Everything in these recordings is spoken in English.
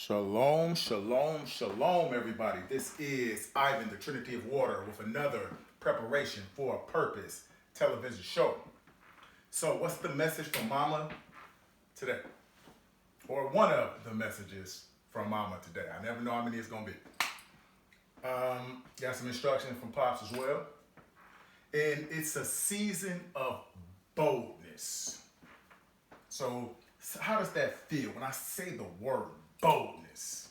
Shalom, shalom, shalom, everybody. This is Ivan, the Trinity of Water, with another Preparation for a Purpose television show. So, what's the message from Mama today? Or one of the messages from Mama today. I never know how many it's going to be. Got some instruction from Pops as well. And it's a season of boldness. So, how does that feel when I say the word boldness?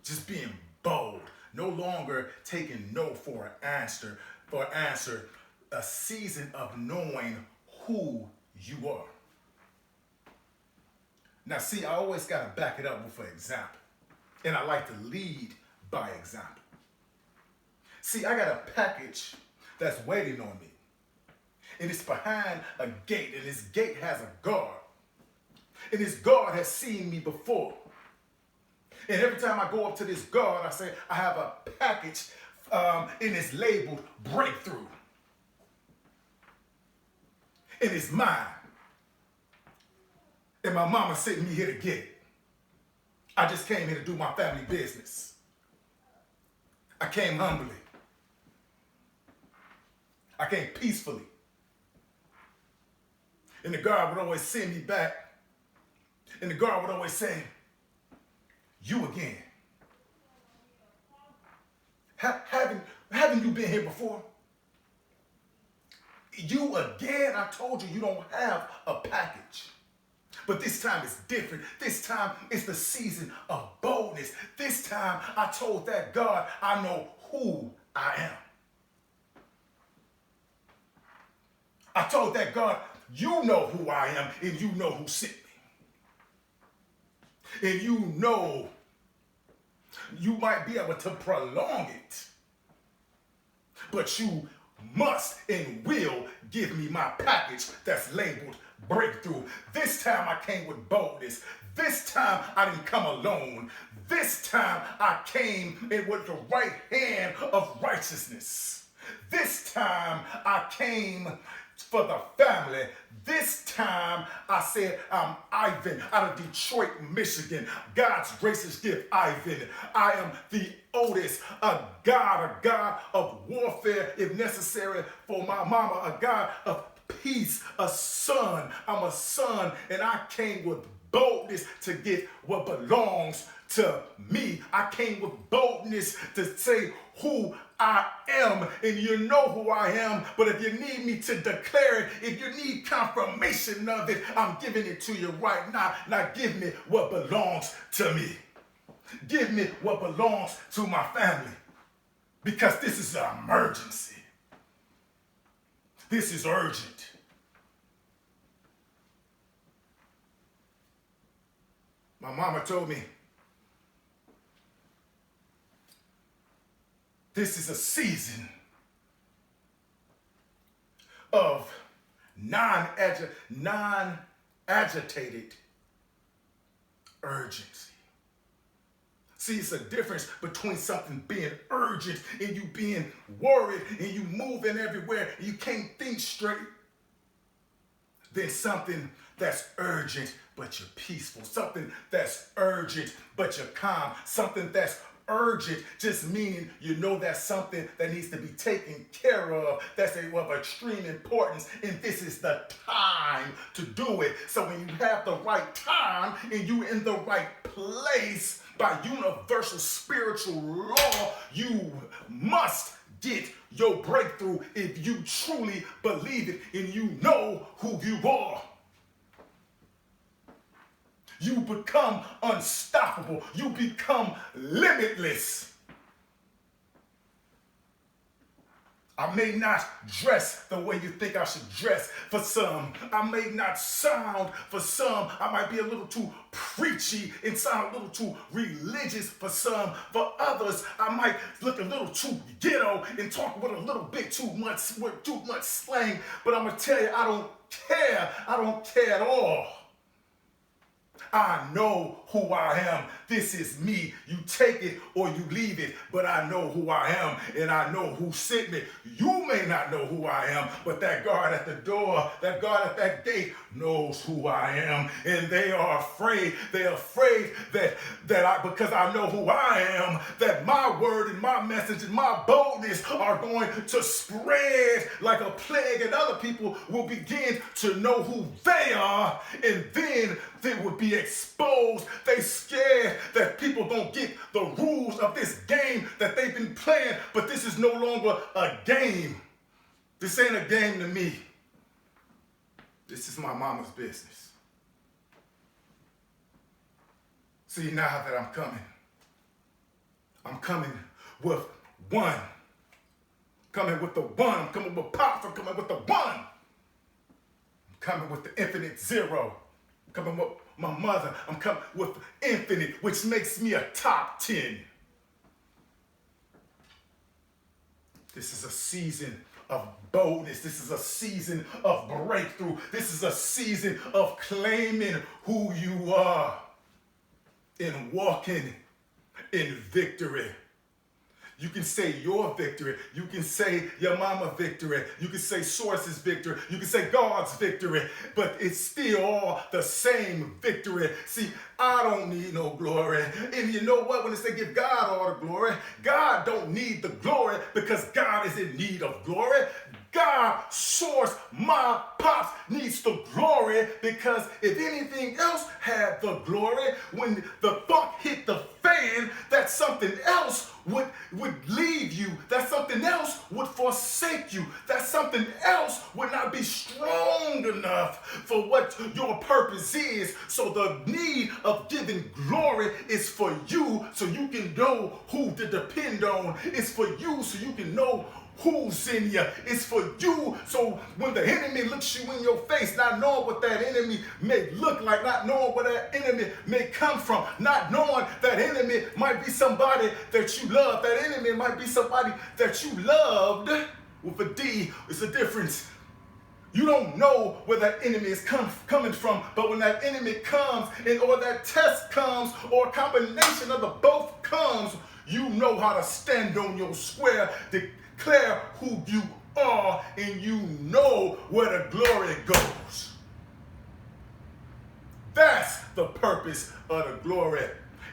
Just being bold, no longer taking no for an answer. A season of knowing who you are. Now, see, I always got to back it up with an example, and I like to lead by example. See, I got a package that's waiting on me, and it's behind a gate, and this gate has a guard. And this guard has seen me before. And every time I go up to this guard, I say, I have a package and it's labeled breakthrough. And it's mine. And my mama sent me here to get it. I just came here to do my family business. I came humbly. I came peacefully. And the guard would always send me back. And the guard would always say, you again. Haven't you been here before? You again? I told you you don't have a package. But this time it's different. This time it's the season of boldness. This time I told that God, I know who I am. I told that God, you know who I am and you know who sent me. And you know you might be able to prolong it, but you must and will give me my package that's labeled breakthrough. This time I came with boldness. This time I didn't come alone. This time I came in with the right hand of righteousness. This time I came for the family. This time I said, I'm Ivan out of Detroit, Michigan. God's gracious gift, Ivan. I am the Otis, a God of warfare if necessary for my mama, a God of peace, a son. I'm a son, and I came with boldness to get what belongs to me. I came with boldness to say who I am, and you know who I am, but if you need me to declare it, if you need confirmation of it, I'm giving it to you right now. Now give me what belongs to me. Give me what belongs to my family, because this is an emergency. This is urgent. My mama told me, this is a season of non-agitated urgency. See, it's a difference between something being urgent and you being worried and you moving everywhere and you can't think straight, than something that's urgent but you're peaceful. Something that's urgent but you're calm. Something that's urgent just meaning you know that's something that needs to be taken care of, that's of extreme importance, and this is the time to do it. So when you have the right time and you in the right place, by universal spiritual law, you must get your breakthrough if you truly believe it and you know who you are. You become unstoppable. You become limitless. I may not dress the way you think I should dress for some. I may not sound for some. I might be a little too preachy and sound a little too religious for some. For others, I might look a little too ghetto and talk with a little bit too much slang. But I'm going to tell you, I don't care. I don't care at all. I know who I am. This is me. You take it or you leave it, but I know who I am and I know who sent me. You may not know who I am, but that guard at the door, that guard at that gate knows who I am, and they are afraid. They're afraid because I know who I am, that my word and my message and my boldness are going to spread like a plague, and other people will begin to know who they are, and then they will be exposed. They scared that people don't get the rules of this game that they've been playing, but this is no longer a game. This ain't a game to me. This is my mama's business. See, now that I'm coming with one. Coming with the one. I'm coming with pops. I'm coming with the one. I'm coming with the infinite zero. I'm coming with my mother. I'm coming with infinite, which makes me a top 10. This is a season of boldness. This is a season of breakthrough. This is a season of claiming who you are and walking in victory. You can say your victory. You can say your mama victory. You can say source's victory. You can say God's victory. But it's still all the same victory. See, I don't need no glory. And you know what? When they say give God all the glory, God don't need the glory because God is in need of glory. God, source, my pops needs the glory because if anything else had the glory, when the buck hit the fan, that something else would leave you. That something else would forsake you. That something else would not be strong enough for what your purpose is. So the need of giving glory is for you so you can know who to depend on. It's for you so you can know who's in you. It's for you so when the enemy looks you in your face, not knowing what that enemy may look like, not knowing where that enemy may come from, not knowing that enemy might be somebody that you love, that enemy might be somebody that you loved with a D. It's a difference. You don't know where that enemy is coming from, but when that enemy comes or that test comes or a combination of the both comes, you know how to stand on your square, declare who you are, and you know where the glory goes. That's the purpose of the glory.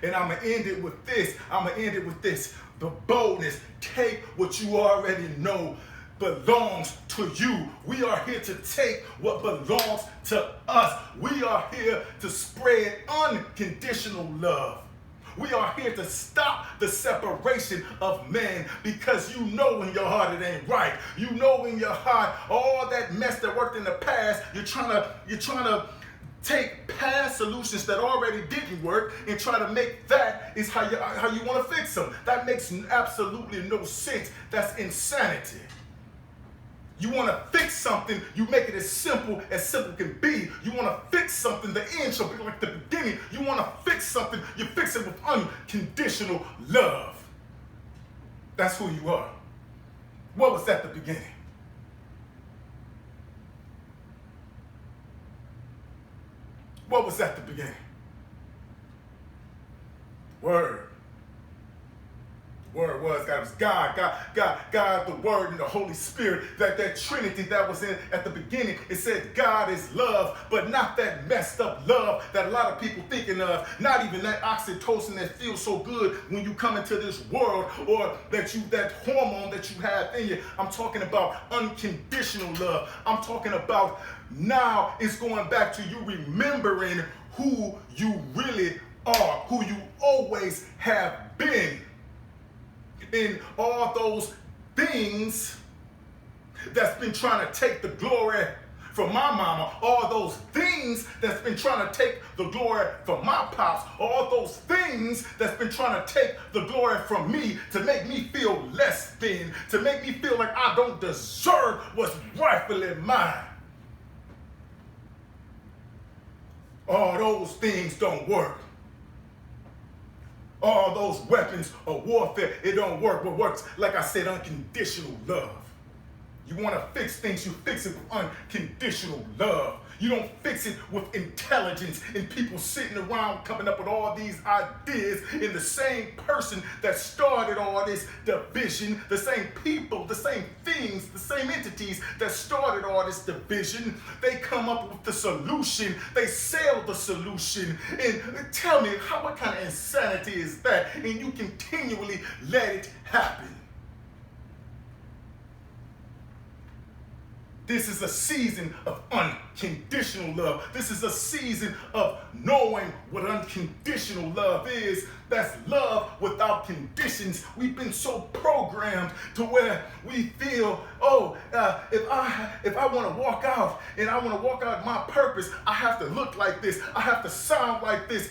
And I'm going to end it with this. The boldness. Take what you already know belongs to you. We are here to take what belongs to us. We are here to spread unconditional love. We are here to stop the separation of man because you know in your heart it ain't right. You know in your heart all that mess that worked in the past, you're trying to take past solutions that already didn't work and try to make that is how you want to fix them. That makes absolutely no sense. That's insanity. You want to fix something, you make it as simple can be. You want to fix something, the end shall be like the beginning. You want to fix something, you fix it with unconditional love. That's who you are. What was at the beginning? What was at the beginning? Word. Word was God, the Word, and the Holy Spirit. That Trinity that was in at the beginning. It said God is love, but not that messed up love that a lot of people thinking of. Not even that oxytocin that feels so good when you come into this world, or that hormone that you have in you. I'm talking about unconditional love. I'm talking about now it's going back to you remembering who you really are, who you always have been. In all those things that's been trying to take the glory from my mama, all those things that's been trying to take the glory from my pops, all those things that's been trying to take the glory from me to make me feel less than, to make me feel like I don't deserve what's rightfully mine. All those things don't work. All those weapons of warfare, it don't work. What works, like I said, unconditional love. You want to fix things, you fix it with unconditional love. You don't fix it with intelligence and people sitting around coming up with all these ideas, and the same person that started all this division, the same people, the same things, the same entities that started all this division, they come up with the solution. They sell the solution. And tell me, what kind of insanity is that? And you continually let it happen. This is a season of unconditional love. This is a season of knowing what unconditional love is. That's love without conditions. We've been so programmed to where we feel, if I want to walk out and I want to walk out my purpose, I have to look like this. I have to sound like this.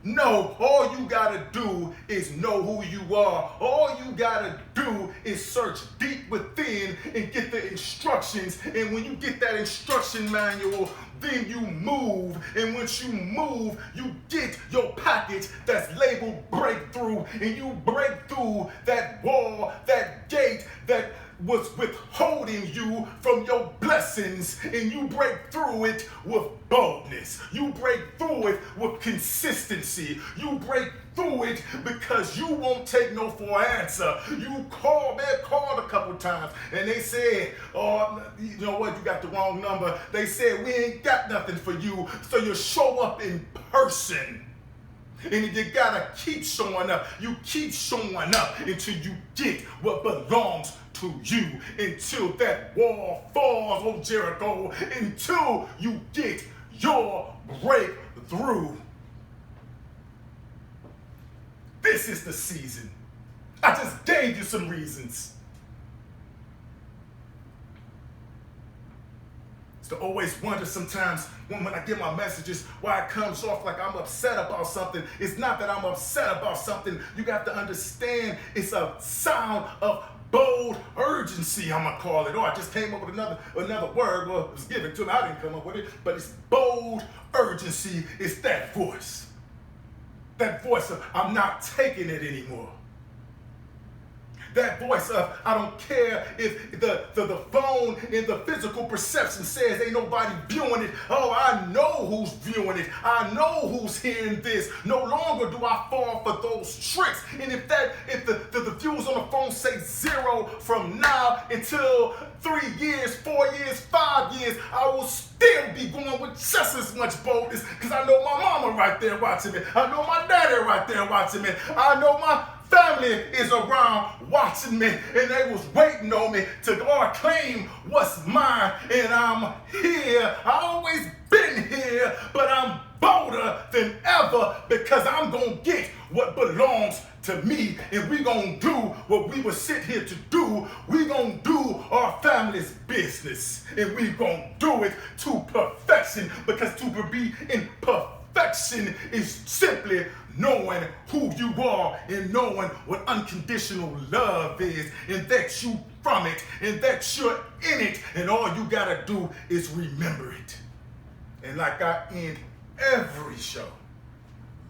No, all you gotta do is know who you are. All you gotta do is search deep within and get the instructions. And when you get that instruction manual, then you move. And once you move, you get your package that's labeled breakthrough. And you break through that wall, that gate that was withholding you from your blessings, and you break through it with boldness. You break through it with consistency. You break through it because you won't take no for an answer. You called a couple times and they said, you know what, you got the wrong number. They said, we ain't got nothing for you. So you show up in person. And you gotta keep showing up. You keep showing up until you get what belongs to you, until that wall falls on Jericho, until you get your breakthrough. This is the season. I just gave you some reasons. To always wonder sometimes when I get my messages why it comes off like I'm upset about something. It's not that I'm upset about something. You got to understand it's a sound of bold urgency, I'm going to call it. I just came up with another word. Well, it was given to me. I didn't come up with it. But it's bold urgency. It's that voice. That voice of I'm not taking it anymore. That voice of I don't care if the phone and the physical perception says ain't nobody viewing it. Oh, I know who's viewing it. I know who's hearing this. No longer do I fall for those tricks. And if the views on the phone say 0 from now until 3 years, 4 years, 5 years, I will still be going with just as much boldness because I know my mama right there watching me. I know my daddy right there watching me. I know my family is around watching me, and they was waiting on me to claim what's mine, and I'm here. I always been here, but I'm bolder than ever because I'm gonna get what belongs to me, and we gonna do what we were sit here to do. We gonna do our family's business, and we gonna do it to perfection, because to be in perfection is simply knowing who you are and knowing what unconditional love is, and that you from it, and that you're in it, and all you gotta do is remember it. And like I end every show,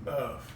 love.